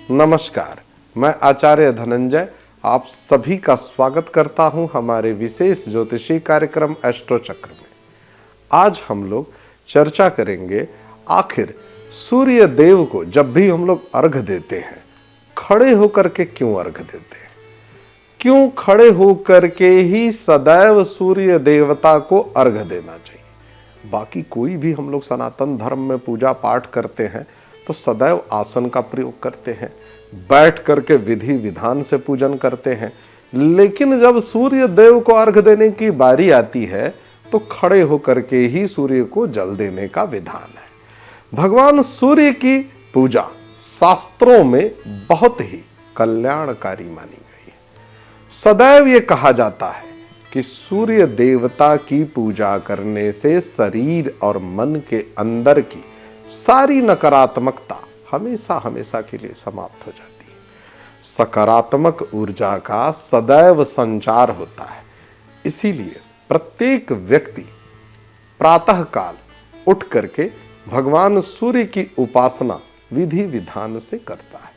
नमस्कार, मैं आचार्य धनंजय आप सभी का स्वागत करता हूं हमारे विशेष ज्योतिषी कार्यक्रम एस्ट्रो चक्र में। आज हम लोग चर्चा करेंगे आखिर सूर्य देव को जब भी हम लोग अर्घ देते हैं खड़े होकर के क्यों अर्घ देते हैं, क्यों खड़े होकर के ही सदैव सूर्य देवता को अर्घ देना चाहिए। बाकी कोई भी हम लोग सनातन धर्म में पूजा पाठ करते हैं तो सदैव आसन का प्रयोग करते हैं, बैठ करके विधि विधान से पूजन करते हैं, लेकिन जब सूर्य देव को अर्घ देने की बारी आती है तो खड़े होकर के ही सूर्य को जल देने का विधान है। भगवान सूर्य की पूजा शास्त्रों में बहुत ही कल्याणकारी मानी गई है। सदैव ये कहा जाता है कि सूर्य देवता की पूजा करने से शरीर और मन के अंदर की सारी नकारात्मकता हमेशा हमेशा के लिए समाप्त हो जाती है। सकारात्मक ऊर्जा का सदैव संचार होता है। इसीलिए प्रत्येक व्यक्ति प्रातः काल उठ करके भगवान सूर्य की उपासना विधि विधान से करता है।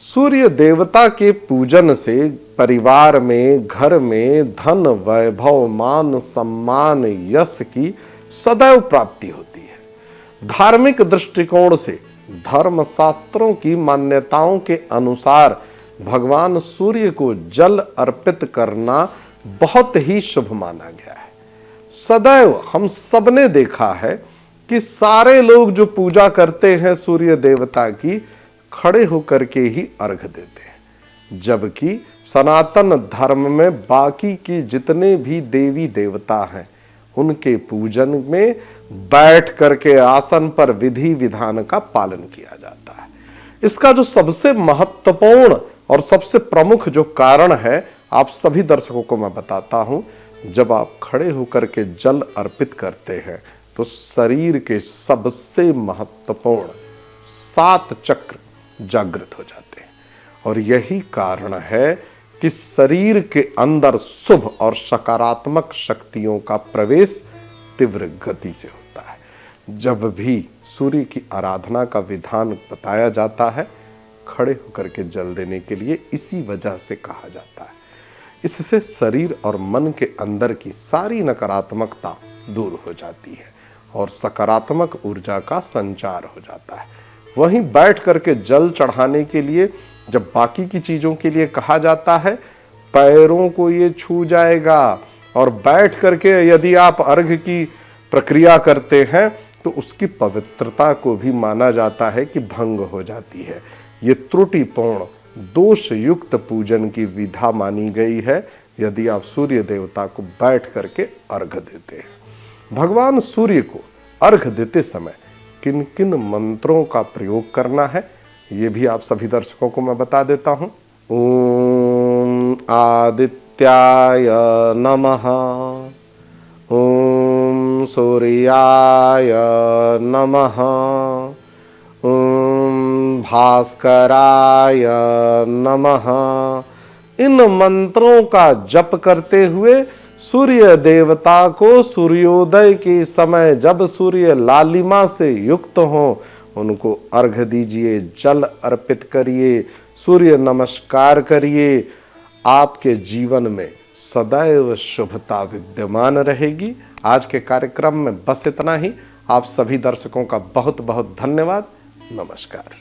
सूर्य देवता के पूजन से परिवार में, घर में धन, वैभव, मान, सम्मान, यश की सदैव प्राप्ति होती है। धार्मिक दृष्टिकोण से धर्म शास्त्रों की मान्यताओं के अनुसार भगवान सूर्य को जल अर्पित करना बहुत ही शुभ माना गया है। सदैव हम सबने देखा है कि सारे लोग जो पूजा करते हैं सूर्य देवता की खड़े होकर के ही अर्घ देते हैं, जबकि सनातन धर्म में बाकी की जितने भी देवी देवता हैं उनके पूजन में बैठ करके आसन पर विधि विधान का पालन किया जाता है। इसका जो सबसे महत्वपूर्ण और सबसे प्रमुख जो कारण है आप सभी दर्शकों को मैं बताता हूं। जब आप खड़े होकर के जल अर्पित करते हैं तो शरीर के सबसे महत्वपूर्ण 7 चक्र जागृत हो जाते हैं और यही कारण है कि शरीर के अंदर शुभ और सकारात्मक शक्तियों का प्रवेश तीव्र गति से होता है। जब भी सूर्य की आराधना का विधान बताया जाता है खड़े होकर के जल देने के लिए इसी वजह से कहा जाता है। इससे शरीर और मन के अंदर की सारी नकारात्मकता दूर हो जाती है और सकारात्मक ऊर्जा का संचार हो जाता है। वहीं बैठ करके जल चढ़ाने के लिए जब बाकी की चीजों के लिए कहा जाता है पैरों को ये छू जाएगा और बैठ करके यदि आप अर्घ की प्रक्रिया करते हैं तो उसकी पवित्रता को भी माना जाता है कि भंग हो जाती है। ये त्रुटिपूर्ण दोष युक्त पूजन की विधा मानी गई है यदि आप सूर्य देवता को बैठ करके अर्घ देते हैं। भगवान सूर्य को अर्घ देते समय किन किन मंत्रों का प्रयोग करना है ये भी आप सभी दर्शकों को मैं बता देता हूं। ओम आदित्याय नमः, ओम सूर्याय नमः, ओम भास्कराय नमः। इन मंत्रों का जप करते हुए सूर्य देवता को सूर्योदय के समय जब सूर्य लालिमा से युक्त हो उनको अर्घ दीजिए, जल अर्पित करिए, सूर्य नमस्कार करिए। आपके जीवन में सदैव शुभता विद्यमान रहेगी। आज के कार्यक्रम में बस इतना ही। आप सभी दर्शकों का बहुत बहुत धन्यवाद। नमस्कार।